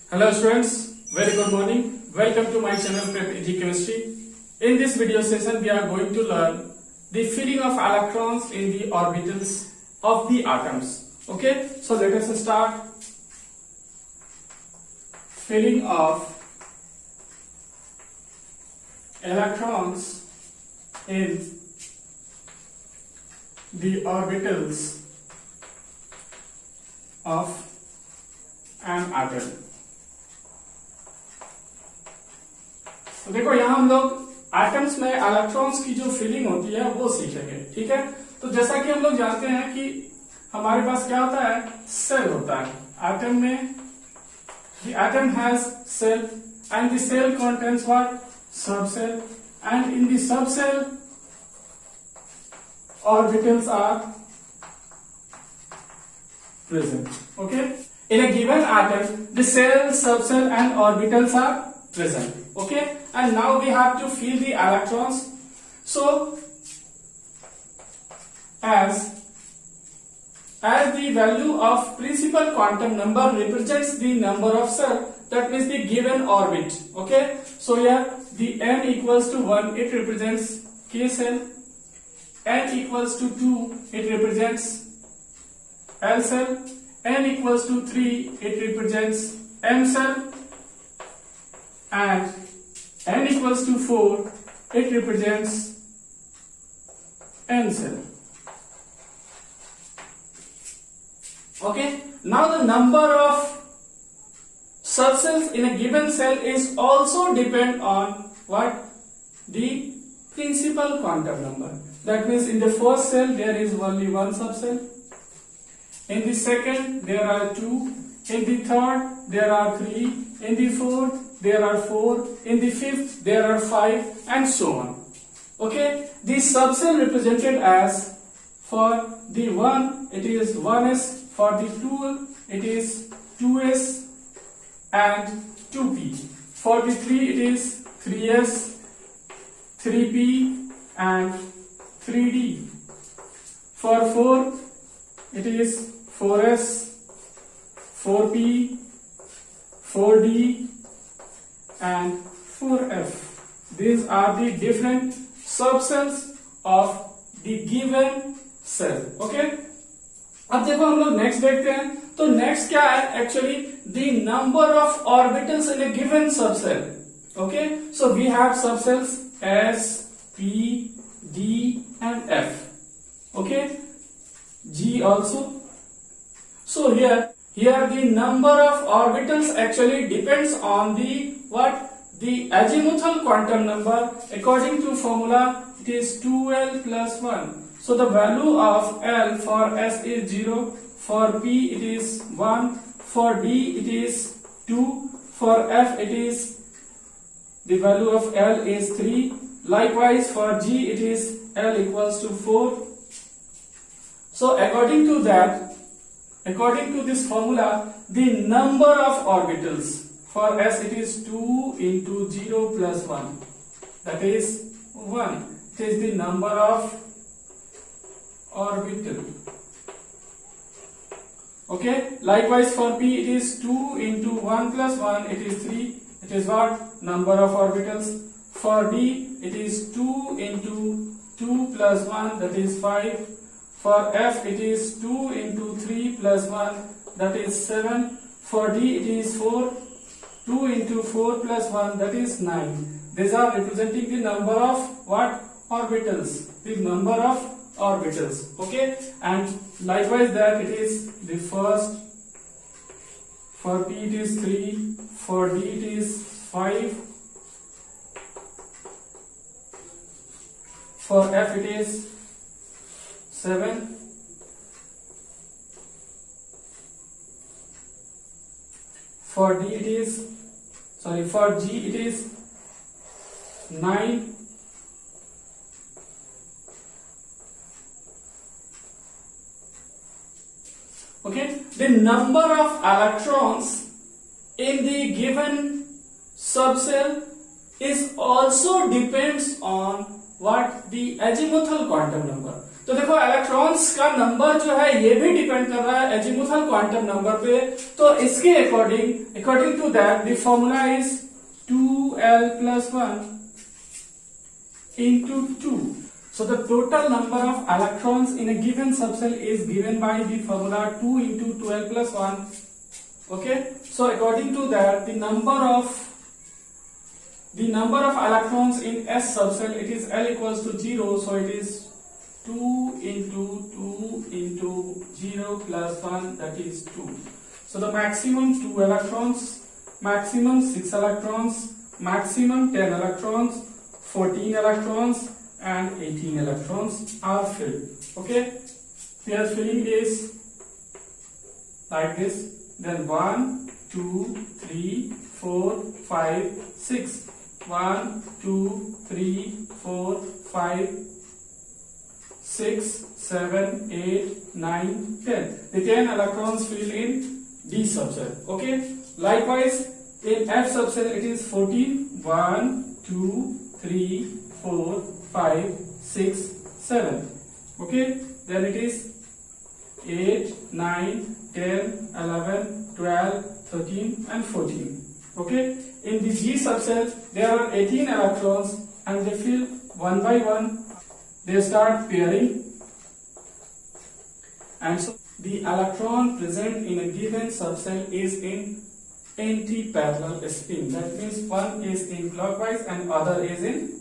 Hello students, very good morning. Welcome to my channel Prep Easy Chemistry. In this video session we are going to learn the filling of electrons in the orbitals of the atoms. Okay, so let us start. Filling of electrons in the orbitals of an atom. तो देखो यहां हम लोग atoms में electrons की जो filling होती है वो सीखेंगे, ठीक है। तो जैसा कि हम लोग जानते हैं कि हमारे पास क्या होता है, सेल होता है एटम में। The atom has shell and the shell contains what, sub shell, and in the sub shell orbitals are present. Okay, in a given atom the cell, subcell and orbitals are present. Okay, and now we have to fill the electrons. So as the value of principal quantum number represents the number of cell, that means the given orbit. Okay, so here the n equals to 1, it represents k cell. N equals to 2, it represents L cell. N equals to 3, it represents M cell. And N equals to 4, it represents N cell. Okay, now the number of subcells in a given cell is also depend on what? The principal quantum number. That means in the first cell there is only one subcell, in the second there are 2, in the third there are 3, in the fourth there are 4, in the fifth there are 5, and so on. Okay, the subcell represented as, for the 1 it is 1s, for the 2 it is 2s and 2p, for the 3 it is 3s, 3p and 3d, for 4 it is 4s, 4p, 4d and 4f. These are the different subcells of the given cell. Okay, अब देखो हम लोग next देखते हैं। तो next क्या है, actually the number of orbitals in a given subshell. Okay, so we have subshells s, p, d and f. Okay, g also. So here the number of orbitals actually depends on the what, the azimuthal quantum number. According to formula it is 2l plus 1. So the value of l for s is 0, for p it is 1, for d it is 2, for f it is, the value of l is 3. Likewise for g it is l equals to 4. So according to this formula, the number of orbitals for s it is 2 into 0 plus 1, that is 1. It is the number of orbital. Okay, likewise for p it is 2 into 1 plus 1, it is 3. It is what? Number of orbitals. For d it is 2 into 2 plus 1, that is 5. For f it is 2 into 3 plus 1, that is 7. For d it is 4. 2 into 4 plus 1, that is 9. These are representing the number of what? Orbitals. The number of orbitals. Okay, and likewise that it is the first. For p it is 3. For d it is 5. For f it is 7. For d it is, for g it is 9. Okay, the number of electrons in the given subcell is also depends on what? The azimuthal quantum number. तो देखो electrons का number जो है ये भी depend कर रहा है एजीमुथल क्वांटम नंबर पे। तो इसके according to that the formula is 2l+1 into 2. So the total number of electrons in a given subcell is given by the formula 2 into 12+1. Okay, so according to that the number of electrons in S subcell, it is L equals to 0, so it is 2 into 2 into 0 plus 1, that is 2. So the maximum 2 electrons, maximum 6 electrons, maximum 10 electrons, 14 electrons and 18 electrons are filled. Okay, their filling is like this. Then 1 2 3 4 5 6, 1 2 3 4 5 6 7 8 9 10. The 10 electrons fill in D subcell. Okay, likewise in F subcell it is 14. 1 2 3 4 5 6 7. Okay, then it is 8 9 10 11 12 13 and 14. Okay, in the G subcell there are 18 electrons and they fill one by one, they start pairing, and so the electron present in a given subcell is in anti-parallel spin. That means one is in clockwise and other is in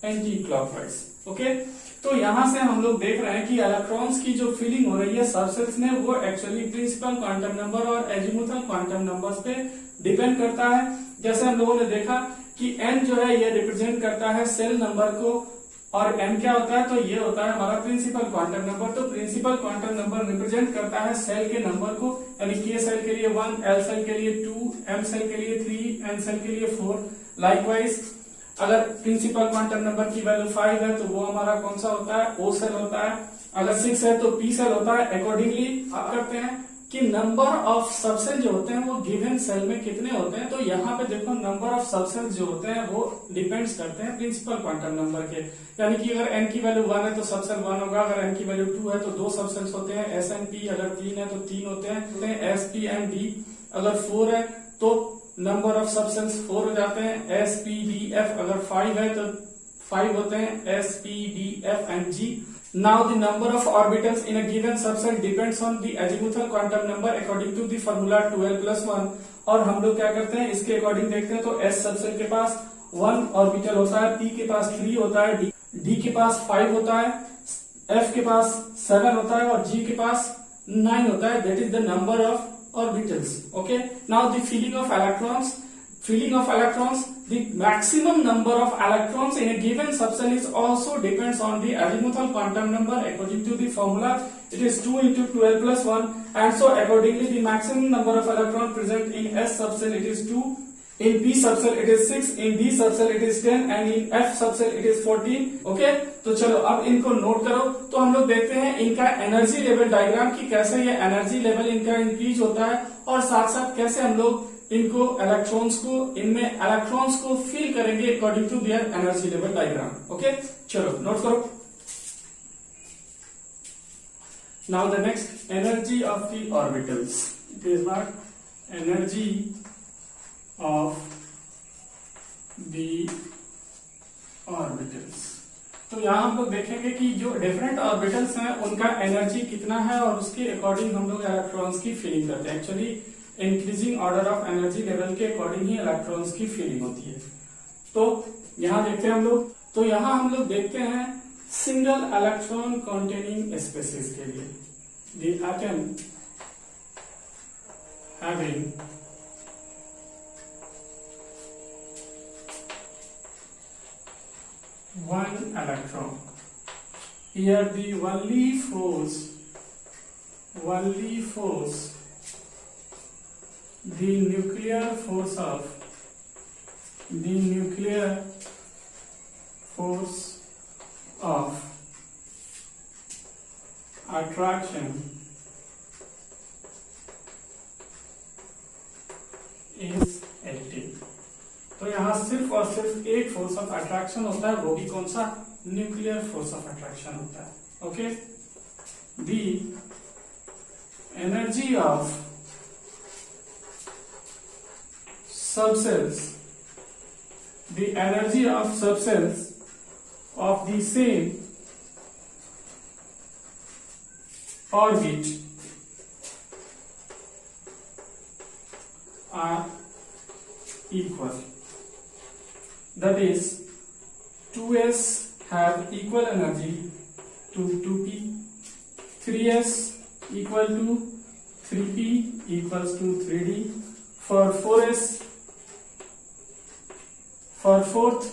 anti-clockwise. Okay, तो यहाँ से हम लोग देख रहे हैं कि electrons की जो फिलिंग हो रही है सबसेल्स में वो एक्चुअली प्रिंसिपल क्वांटम नंबर और एजीमुथल क्वांटम नंबर्स पे डिपेंड करता है। जैसे हम लोगों ने देखा कि n जो है ये रिप्रेजेंट करता है सेल नंबर को, और m क्या होता है, तो ये होता है हमारा प्रिंसिपल क्वांटम नंबर। तो प्रिंसिपल क्वांटम नंबर रिप्रेजेंट करता है सेल के नंबर को, यानी k सेल के लिए 1, l सेल के लिए 2, m सेल के लिए 3, n सेल के लिए 4। लाइकवाइज अगर प्रिंसिपल क्वांटम नंबर की वैल्यू 5 है तो वो हमारा कौन सा होता है, o सेल होता है। अगर 6 है तो p सेल होता है। अकॉर्डिंगली आप करते हैं कि नंबर ऑफ सबसेल जो होते हैं वो गिवन सेल में कितने होते हैं। तो यहाँ पे देखो नंबर ऑफ सबसेल जो होते हैं वो डिपेंड्स करते हैं प्रिंसिपल क्वांटम नंबर के, यानी कि अगर n की वैल्यू 1 है तो सबसेल 1 होगा, अगर n की वैल्यू 2 है तो 2 सबसेल्स होते हैं s एंड p, अगर 3 है तो 3 होते हैं s p एंड d, अगर 4 है तो नंबर ऑफ सबसेल्स 4 हो जाते हैं s p d f, अगर 5 है तो 5 होते हैं s p d f and g। Now the number of orbitals in a given subcell depends on the azimuthal quantum number according to the formula 2l+1। और हम लोग क्या करते हैं इसके अकॉर्डिंग देखते हैं। तो S सबसेल के पास 1 ऑर्बिटल होता है, P के पास 3 होता है, D के पास 5 होता है, F के पास 7 होता है और G के पास 9 होता है। That is the number of orbitals. Okay, now the filling of electrons, the maximum number of electrons in a given subcell is also depends on the azimuthal quantum number according to the formula. It is 2 into 12+1, and so accordingly the maximum number of electrons present in S subcell it is 2, in P subcell it is 6, in D subcell it is 10 and in F subcell it is 14. Okay, तो चलो अब इनको note करो। तो हम लोग देखते हैं इनका एनर्जी लेवल डायग्राम की कैसे ये एनर्जी लेवल इनका इंक्रीज होता है, और साथ साथ कैसे हम लोग इनको इनमें इलेक्ट्रॉन्स को फिल करेंगे according to their energy level diagram. Okay, चलो नोट करो। Now the next, energy of the orbitals. It is not energy of the orbitals. तो यहां हम लोग देखेंगे कि जो डिफरेंट ऑर्बिटल्स हैं उनका एनर्जी कितना है और उसके अकॉर्डिंग हम लोग इलेक्ट्रॉन्स की फिलिंग करते हैं। Actually increasing order of energy level के अकॉर्डिंग ही इलेक्ट्रॉन्स की फीलिंग होती है। तो यहां देखते हैं हम लोग, तो यहां हम लोग देखते हैं सिंगल इलेक्ट्रॉन कंटेनिंग स्पेसिस के लिए the atom having one electron. Here the only force the nuclear force of attraction is active। तो यहां सिर्फ और सिर्फ एक फोर्स ऑफ अट्रैक्शन होता है, वो भी कौन सा, न्यूक्लियर फोर्स ऑफ अट्रैक्शन होता है। Okay, the energy of subcells, the energy of subcells of the same orbit are equal. That is, 2s have equal energy to 2p, 3s equal to 3p equals to 3d. For 4s, for fourth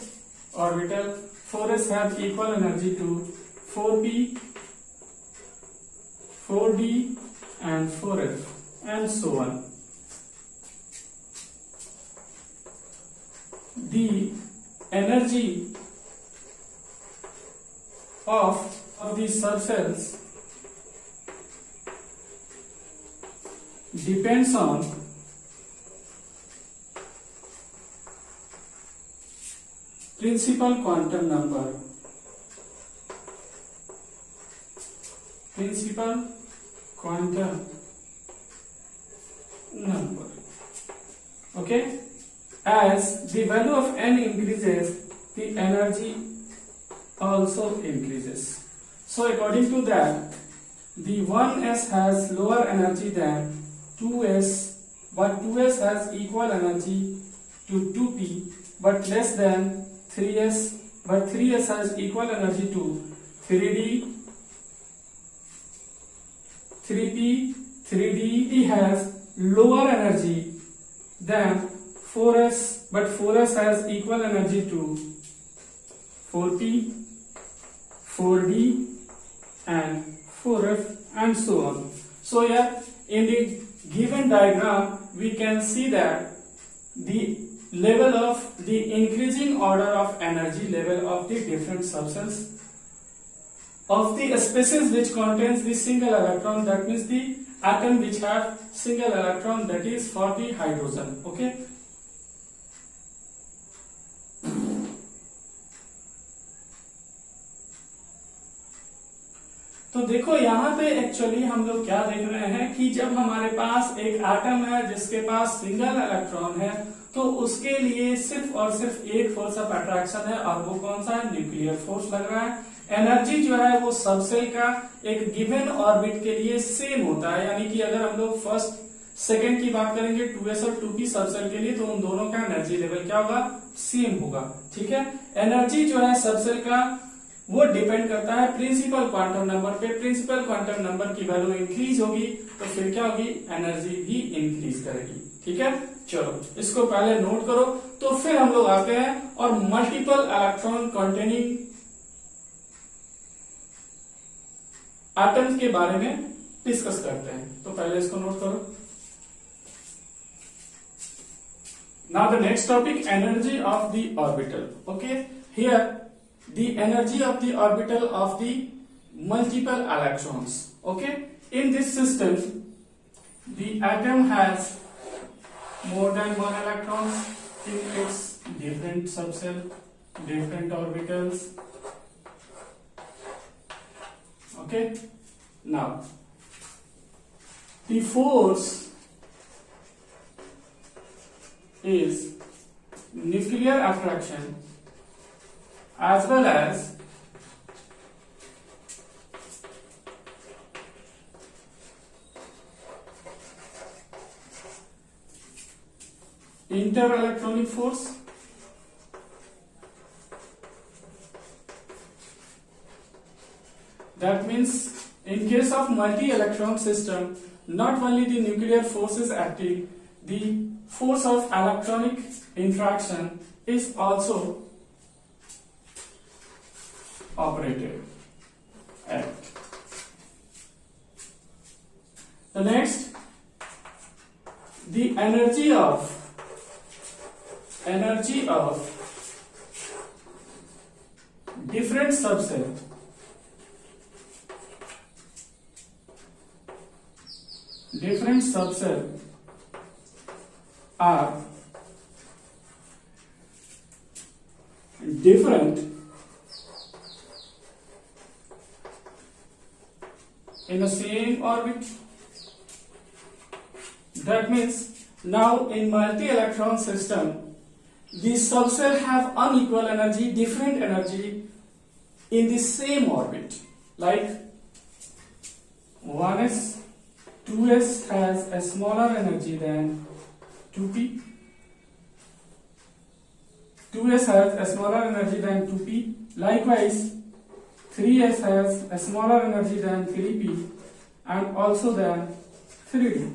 orbital, 4s have equal energy to 4p, 4d and 4f, and so on. The energy of the subcells depends on principal quantum number. Principal quantum number. Okay? As the value of n increases, the energy also increases. So according to that, the 1s has lower energy than 2s, but 2s has equal energy to 2p, but less than 3s, but 3s has equal energy to 3d, 3p, 3d has lower energy than 4s, but 4s has equal energy to 4p, 4d and 4f and so on. So here in the given diagram we can see that the level of the increasing order of energy level of the different subcells of the species which contains the single electron, that means the atom which have single electron, that is for the hydrogen. Okay, तो देखो यहाँ पे actually हम लोग क्या देख रहे हैं कि जब हमारे पास एक एटम है जिसके पास सिंगल इलेक्ट्रॉन है, तो उसके लिए सिर्फ और सिर्फ एक फोर्स ऑफ अट्रैक्शन है, और वो कौन सा है? न्यूक्लियर फोर्स लग रहा है। एनर्जी जो है वो सबसेल का एक गिवन ऑर्बिट के लिए सेम होता है, यानी कि अगर हम लोग फर्स्ट सेकेंड की बात करेंगे 2s और 2p सबसेल के लिए, तो उन दोनों का एनर्जी लेवल क्या होगा? सेम होगा। ठीक है, एनर्जी जो है सबसेल का वो डिपेंड करता है प्रिंसिपल क्वांटम नंबर पे। प्रिंसिपल क्वांटम नंबर की वैल्यू इंक्रीज होगी तो फिर क्या होगी? एनर्जी भी इंक्रीज करेगी। ठीक है, चलो इसको पहले नोट करो। तो फिर हम लोग आते हैं और मल्टीपल इलेक्ट्रॉन कंटेनिंग एटम्स के बारे में डिस्कस करते हैं। तो पहले इसको नोट करो। Now the next topic, energy of the orbital. Okay, here the energy of the orbital of the multiple electrons. Okay, in this system the atom has more than one electrons in its different subcell, different orbitals. Okay, now the force is nuclear attraction as well as interelectronic force. That means in case of multi-electron system, not only the nuclear force is active, the force of electronic interaction is also operated at. The next, the energy of different subcell are different in the same orbit. That means now in multi-electron system, the subcell have unequal energy, different energy in the same orbit. Like 1s, 2s has a smaller energy than 2p. 2s has a smaller energy than 2p. Likewise, 3s has a smaller energy than 3p and also than 3d.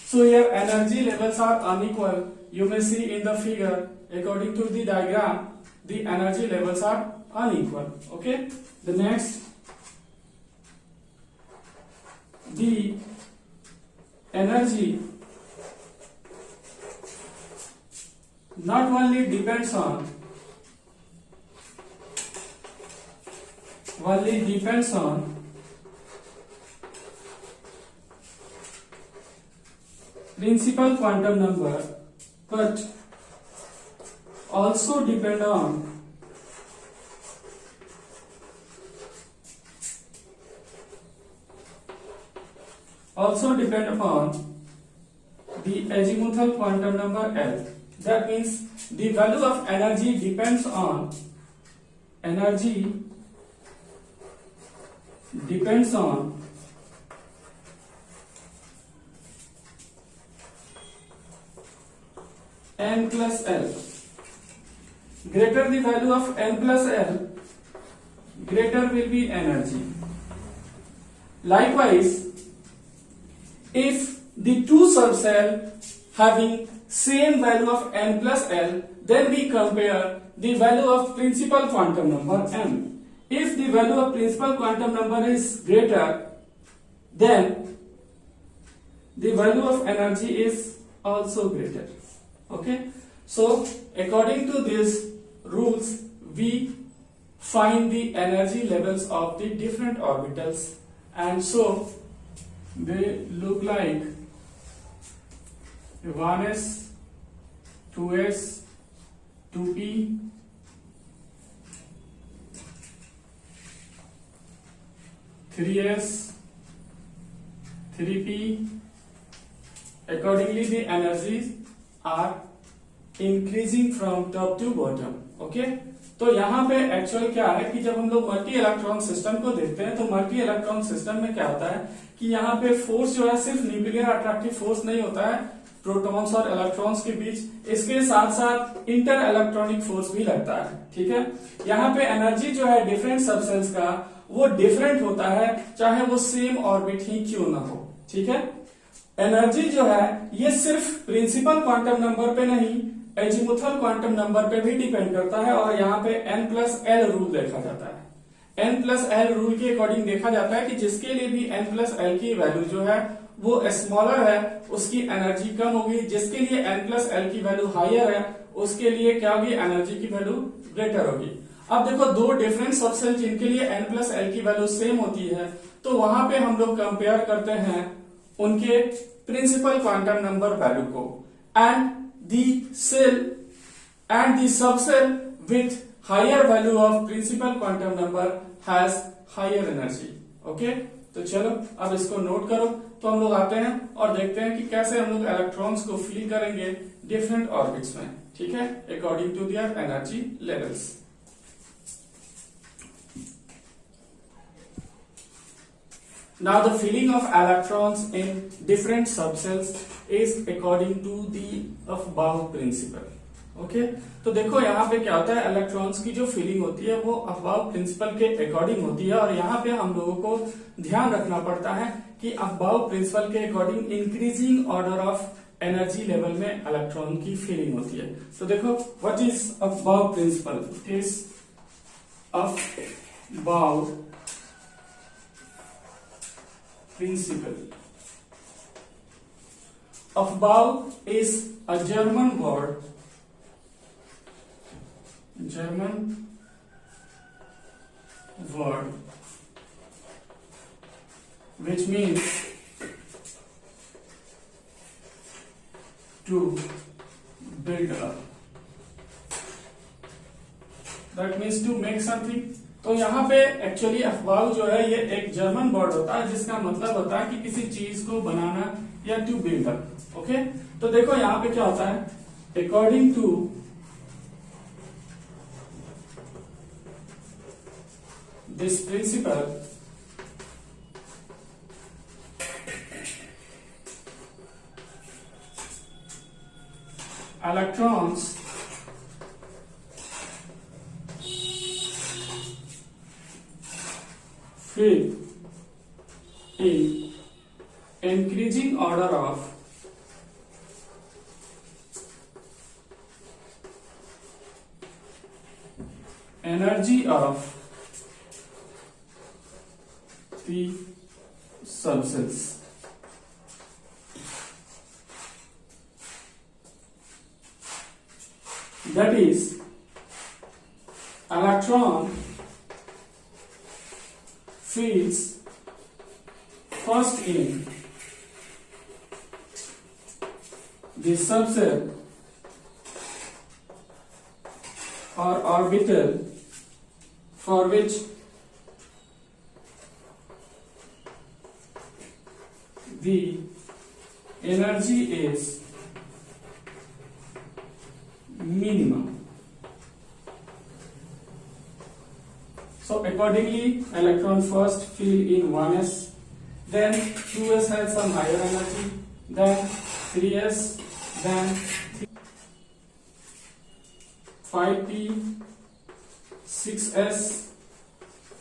So here energy levels are unequal. You may see in the figure, according to the diagram, the energy levels are unequal. Okay. The next, the energy not only depends on principal quantum number, but also depend on upon the azimuthal quantum number L. That means the value of energy depends on n plus L. Greater the value of n plus L, greater will be energy. Likewise, if the two subcell having same value of n plus L, then we compare the value of principal quantum number m. If the value of principal quantum number is greater, then the value of energy is also greater. Okay, so according to these rules, we find the energy levels of the different orbitals, and so they look like 1s, 2s, 2p, 3s, 3p. Accordingly, the energies are increasing from top to bottom. Okay, तो यहाँ पे actual क्या है कि जब हम लोग multi electron system को देखते हैं तो मल्टी इलेक्ट्रॉन सिस्टम में क्या होता है कि यहाँ पे फोर्स जो है सिर्फ न्यूक्लियर अट्रैक्टिव फोर्स नहीं होता है प्रोटॉन्स और इलेक्ट्रॉन्स के बीच, इसके साथ साथ इंटर इलेक्ट्रॉनिक फोर्स भी लगता है. ठीक है, यहाँ पे एनर्जी जो है डिफरेंट सबसेल्स का वो डिफरेंट होता है, चाहे वो सेम ऑर्बिट ही क्यों ना हो. ठीक है, एनर्जी जो है ये सिर्फ प्रिंसिपल क्वांटम नंबर पे नहीं, एजीमुथल क्वांटम नंबर पे भी डिपेंड करता है. और यहाँ पे n+l रूल देखा जाता है. n+l रूल के अकॉर्डिंग देखा जाता है कि जिसके लिए भी n+l की वैल्यू जो है वो स्मॉलर है उसकी एनर्जी कम होगी, जिसके लिए n+l की वैल्यू हायर है उसके लिए क्या होगी, एनर्जी की वैल्यू ग्रेटर होगी. अब देखो दो डिफरेंट सबसेल जिनके लिए n+l की वैल्यू सेम होती है, तो वहां पे हम लोग कंपेयर करते हैं उनके प्रिंसिपल क्वांटम नंबर वैल्यू को, and the shell and the subshell with higher value of principal quantum number has higher energy. Okay, तो चलो अब इसको नोट करो. तो हम लोग आते हैं और देखते हैं कि कैसे हम लोग इलेक्ट्रॉन्स को फील करेंगे डिफरेंट ऑर्बिट्स में. ठीक है, according to their energy levels. Now the feeling of electrons in different subcells is according to the Aufbau principle. Okay, तो देखो यहाँ पे क्या होता है, इलेक्ट्रॉन्स की जो फीलिंग होती है वो अफबाउ प्रिंसिपल के अकॉर्डिंग होती है. और यहाँ पे हम लोगों को ध्यान रखना पड़ता है कि अफबाउ प्रिंसिपल के according increasing order of energy level में इलेक्ट्रॉन की फीलिंग होती है. तो देखो what is Aufbau principle. It is Aufbau principle. Aufbau is a German word which means to build up. That means to make something तो यहाँ पे actually अफवाह जो है ये एक जर्मन वर्ड होता है जिसका मतलब होता है कि किसी चीज को बनाना या टू बिल्ड अप। ओके, तो देखो यहाँ पे क्या होता है, according to this principle electrons fill in increasing order of energy of the substance. That is, electron fills first in the subcell or orbital for which the energy is minimum. So accordingly, electron first fill in 1s, then 2s has some higher energy, then 3s, then 5p, 6s,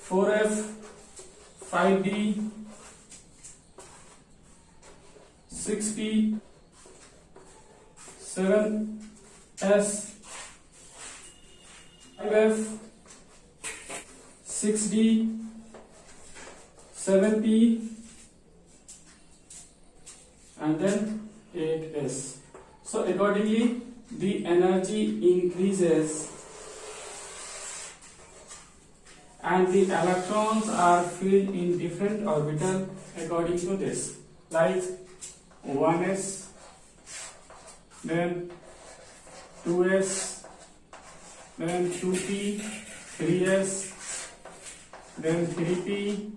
4f, 5d, 6p, 7s, 5f, 6d, 7p, and then 8s. So accordingly, the energy increases and the electrons are filled in different orbital according to this, like 1s, then 2s, then 2p, 3s, then 3p,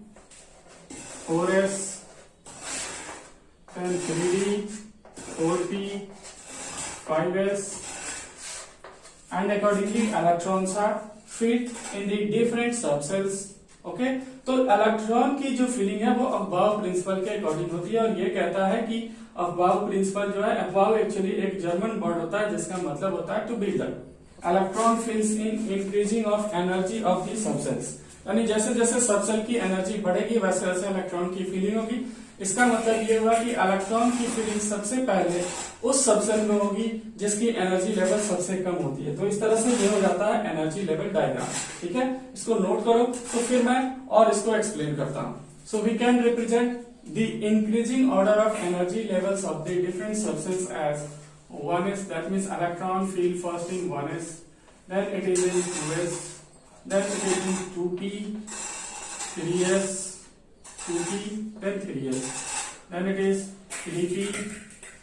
4s, then 3d, 4p, 5s, and accordingly electrons are fit in the different subcells. Okay, तो electron की जो filling है वो Aufbau principle के according होती है और ये कहता है कि अफबाउ प्रिंसिपल जो है, अफबाउ एक्चुअली एक जर्मन वर्ड होता है जिसका मतलब होता है to build up. Electron fills in increasing of energy of the subshells, यानी जैसे जैसे सबसेल की एनर्जी बढ़ेगी वैसे वैसे इलेक्ट्रॉन की फीलिंग होगी. इसका मतलब ये हुआ कि इलेक्ट्रॉन की फीलिंग सबसे पहले उस सबसेल में होगी जिसकी एनर्जी लेवल सबसे कम होती है. तो इस तरह से ये हो जाता है एनर्जी लेवल डायग्राम. ठीक है, इसको नोट करो तो फिर मैं और इसको एक्सप्लेन करता हूं. So we can represent the increasing order of energy levels of the different subshells as 1s, that means electron field first in 1s, then it is in 2s, then it is in 2p, 3s, 2p, then 3s, then it is 3p,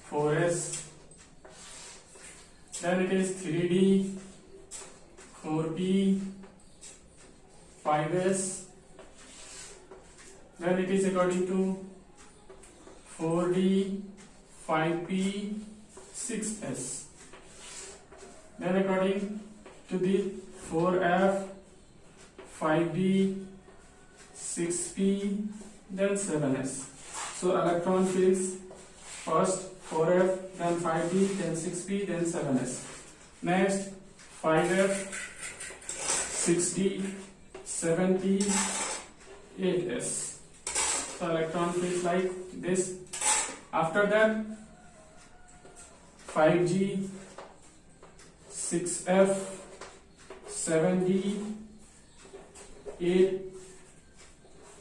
4s, then it is 3d, 4p, 5s, then it is according to 4d, 5p, 6s, then according to the 4f, 5d, 6p, then 7s. So electron fills first 4f, then 5d, then 6p, then 7s. Next 5f, 6d, 7p, 8s. So electron fills like this. After that 5g, 6f, 7d,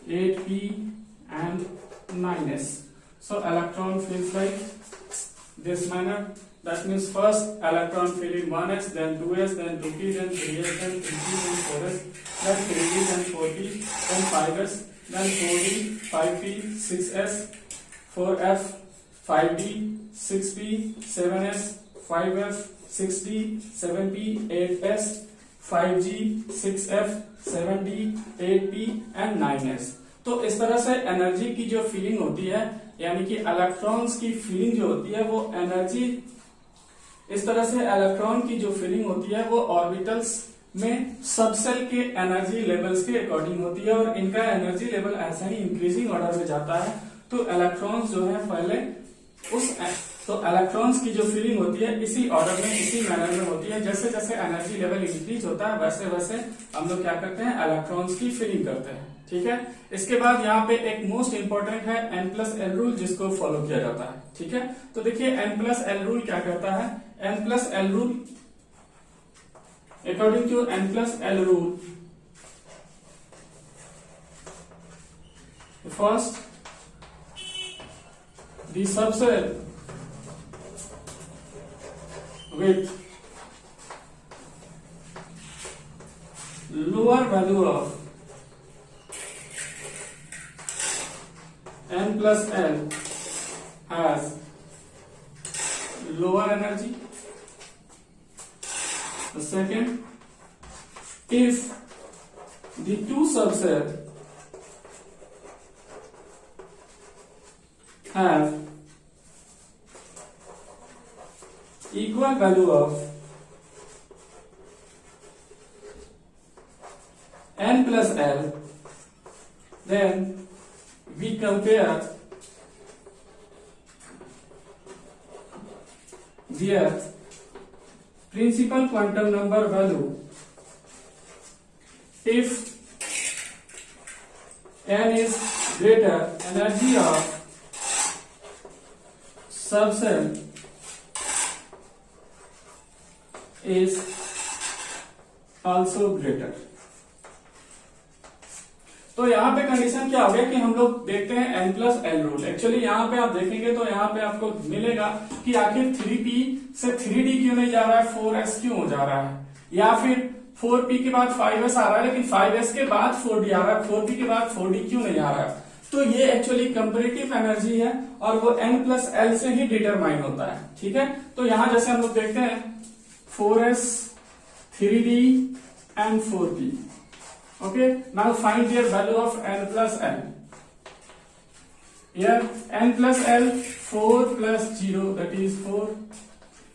8p, and 9s. So electron fills like this manner. That means first electron fill in 1s, then 2s, then 2p, then 3s, then 3p, then 4s, then 3d, then 4p, then 5s, then 4d, 5p, 6s, 4f, 5d, 6p, 7s, 5f, 6d, 7p, 8s, 5g, 6f, 7d, 8p and 9s। तो इस तरह से energy की जो feeling होती है, यानी कि इलेक्ट्रॉन्स की फीलिंग जो होती है वो एनर्जी, इस तरह से इलेक्ट्रॉन की जो फीलिंग होती है वो ऑर्बिटल्स में सबसेल के एनर्जी लेवल्स के अकॉर्डिंग होती है, और इनका एनर्जी लेवल ऐसा ही इंक्रीजिंग ऑर्डर में जाता है। तो इलेक्ट्रॉन्स जो है पहले तो इलेक्ट्रॉन्स की जो फीलिंग होती है इसी ऑर्डर में, इसी मैनर में होती है। जैसे जैसे एनर्जी लेवल इंक्रीज होता है वैसे वैसे हम लोग क्या करते हैं, इलेक्ट्रॉन्स की फीलिंग करते हैं। ठीक है, इसके बाद यहाँ पे एक मोस्ट इंपॉर्टेंट है N+L रूल, जिसको फॉलो किया जाता है। ठीक है, तो देखिए N+L रूल क्या कहता है। N+L rule, according to N+L rule, first the subcell with lower value of N+L has lower energy. The second, if the two subcell have equal value of N+L, then we compare their principal quantum number value. If N is greater, energy of subcell is also greater। तो यहाँ पे condition क्या हो गया कि हम लोग देखते हैं N+L रूल। एक्चुअली यहाँ पे आप देखेंगे तो यहाँ पे आपको मिलेगा कि आखिर 3p से 3d क्यों नहीं जा रहा है, 4s क्यों हो जा रहा है, या फिर 4p के बाद 5s आ रहा है लेकिन 5s के बाद 4d आ रहा है, 4p के बाद 4d क्यों नहीं आ रहा है। तो ये एक्चुअली कंपैरेटिव एनर्जी है और वो N+L से ही डिटरमाइन होता है। ठीक है, तो यहां जैसे हम लोग देखते हैं 4s, 3d and 4p। Okay, now find their value of N+L। Here N+L 4 plus 0 that is 4,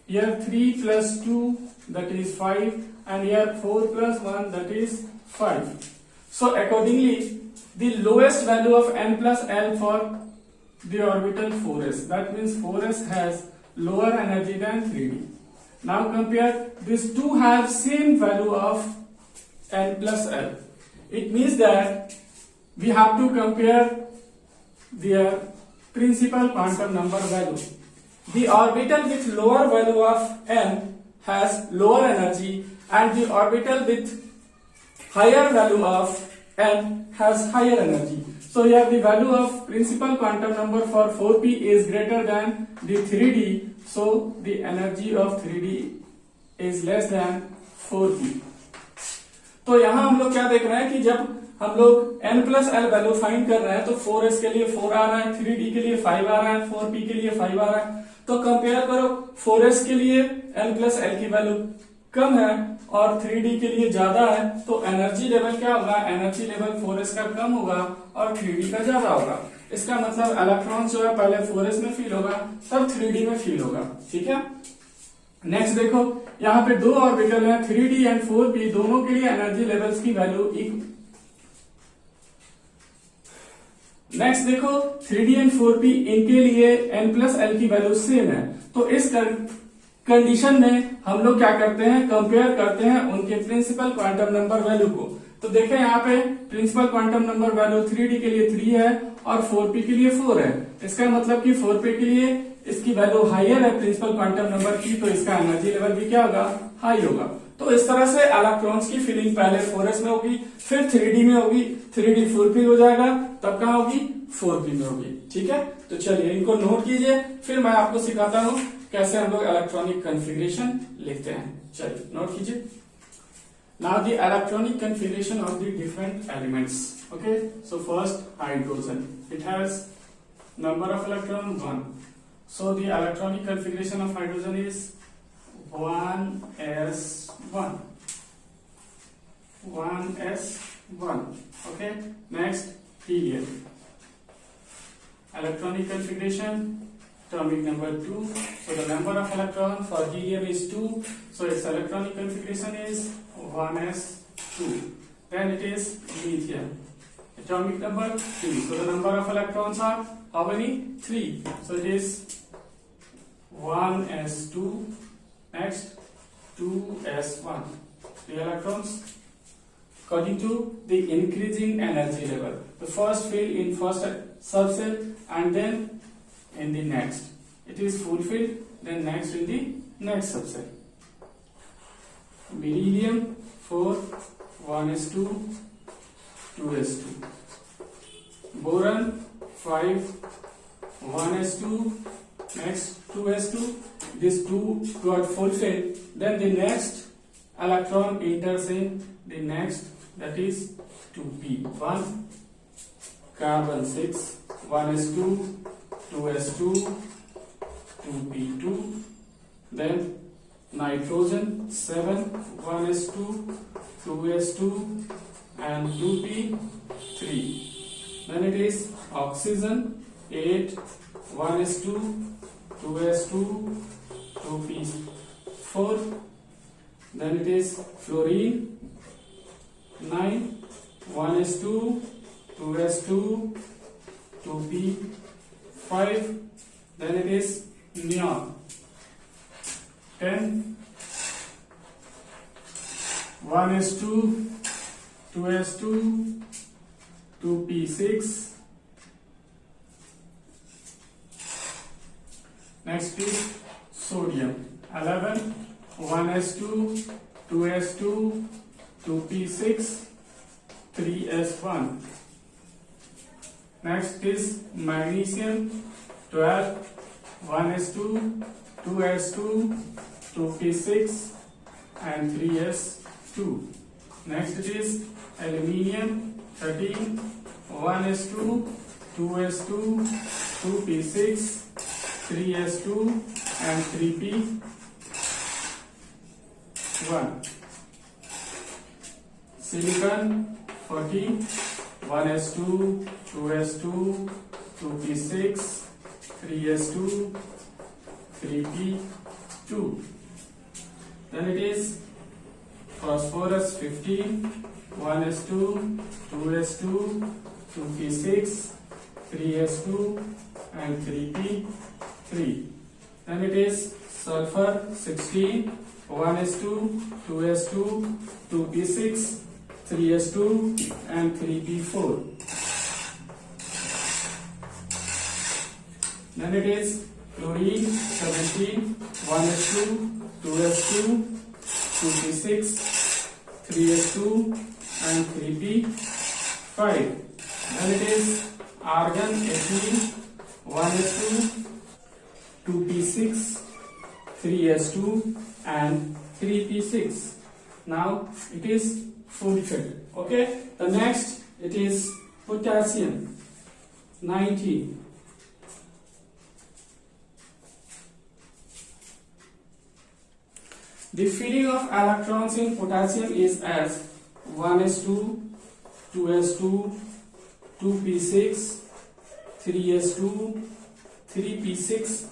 here 3 plus 2 that is 5, and here 4 plus 1 that is 5. So accordingly the lowest value of N+L for the orbital 4s, that means 4s has lower energy than 3d. Now compare these two have same value of N+L. It means that we have to compare their principal quantum number value. The orbital with lower value of N has lower energy and the orbital with higher value of N has higher energy. So here the value of principal quantum number for 4p is greater than the 3d, so the energy of 3d is less than 4p. तो यहाँ हम लोग क्या देख रहे हैं कि जब हम लोग N+L वैल्यू फाइंड कर रहे हैं तो 4s के लिए 4 आ रहा है, 3d के लिए 5 आ रहा है, 4p के लिए 5 आ रहा है। तो कंपेयर करो, 4s के लिए N+L की वैल्यू कम है और 3d के लिए ज्यादा है, तो एनर्जी लेवल क्या होगा, एनर्जी लेवल 4s का कम होगा और 3d का ज्यादा होगा। इसका मतलब इलेक्ट्रॉन जो है पहले 4s में फील होगा तब 3d में फील होगा। ठीक है, नेक्स्ट देखो, यहाँ पे दो ऑर्बिटल है 3d एंड 4p, दोनों के लिए एनर्जी लेवल्स की वैल्यू नेक्स्ट देखो 3d एंड 4p, इनके लिए N+L की वैल्यू सेम है। तो इस कंडीशन में हम लोग क्या करते हैं, कंपेयर करते हैं उनके प्रिंसिपल क्वांटम नंबर वैल्यू को। तो देखें यहाँ पे principal quantum number value 3d के लिए 3 है और 4p के लिए 4 है। इसका मतलब कि 4p के लिए इसकी वैल्यू हाइयर है प्रिंसिपल क्वांटम नंबर की, तो इसका एनर्जी लेवल भी क्या होगा, हाई होगा। तो इस तरह से इलेक्ट्रॉन्स की फीलिंग पहले 4s में होगी, फिर 3d में होगी, 3d 4p हो जाएगा, तब कहाँ होगी, 4p में होगी। ठीक है, तो चलिए इनको नोट कीजिए, फिर मैं आपको सिखाता हूँ कैसे हम लोग इलेक्ट्रॉनिक कन्फिग्रेशन लिखते हैं। चलिए नोट कीजिए। Now the electronic configuration of the different elements. Okay, so first hydrogen, it has number of electron 1. So the electronic configuration of hydrogen is 1s1. 1s1. Okay, next helium. Electronic configuration, atomic number 2. So the number of electron for helium is 2. So its electronic configuration is 1s2. Then it is lithium. Atomic number 3. So the number of electrons are how many? 3. So it is 1s2. Next 2s1. 3 electrons. According to the increasing energy level, the first field in first subcell and then in the next. It is fulfilled, then next in the next subcell. Beryllium 4, 1s2, 2s2. Boron 5, 1s2, next 2s2. These two got fulfilled, then the next electron enters in the next, that is 2p1. Carbon 6, 1s2, 2s2, 2p2. Then nitrogen 7, 1s2, 2s2 and 2p3. Then it is oxygen 8, 1s2, 2s2, 2p4. Then it is fluorine 9, 1s2, 2s2, 2p5. Then it is neon 10, 1s2, 2s2, 2p6. Next is sodium 11, 1s2, 2s2, 2p6, 3s1. Next is magnesium 12, 1s2, 2s2, 2p6 and 3s2. Next it is aluminium 13, 1s2, 2s2, 2p6, 3s2 and 3p1. Silicon 14, 1s2, 2s2, 2p6, 3s2, 3p2. Then it is phosphorus 15, 1s2, 2s2, 2p6, 3s2 and 3p3. Then it is sulfur 16, 1s2, 2s2, 2p6, 3s2 and 3p4. Then it is chlorine 17, 1s2, 2s2, 2p6, 3s2 and 3p5. Then it is argon 18, 1s2, 2p6, 3s2 and 3p6. Now it is fulfilled. Okay, the next it is potassium 19. The filling of electrons in potassium is as 1s2, 2s2, 2p6, 3s2, 3p6.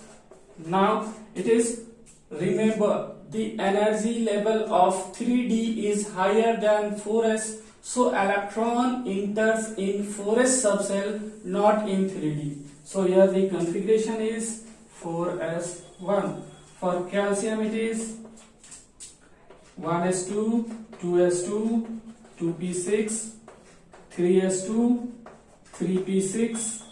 Now it is, remember, the energy level of 3d is higher than 4s, so electron enters in 4s subcell, not in 3d. So here the configuration is 4s1. For calcium it is 1s2, 2s2, 2p6, 3s2, 3p6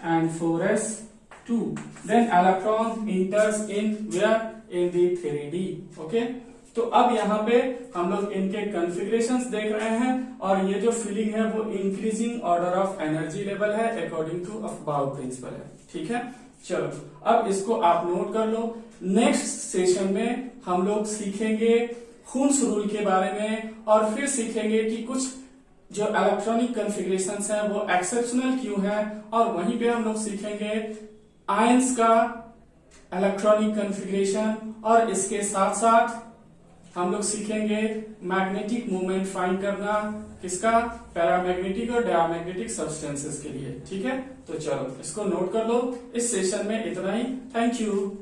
and 4s2. Then electron enters in where? In the 3d. Okay, तो अब यहाँ पे हम लोग इनके configurations देख रहे हैं और ये जो फिलिंग है वो increasing order of energy level है अकॉर्डिंग टू अफबाउ प्रिंसिपल है. ठीक है, चलो अब इसको आप नोट कर लो. नेक्स्ट सेशन में हम लोग सीखेंगे हुन्स रूल के बारे में और फिर सीखेंगे कि कुछ जो इलेक्ट्रॉनिक कॉन्फ़िगरेशंस हैं वो एक्सेप्शनल क्यों हैं, और वहीं पे हम लोग सीखेंगे आयंस का इलेक्ट्रॉनिक कॉन्फ़िगरेशन और इसके साथ साथ हम लोग सीखेंगे मैग्नेटिक मूवमेंट फाइंड करना, किसका, पैरामैग्नेटिक और डायमैग्नेटिक सब्सटेंसेस के लिए। ठीक है, तो चलो इसको नोट कर लो। इस सेशन में इतना ही। Thank you.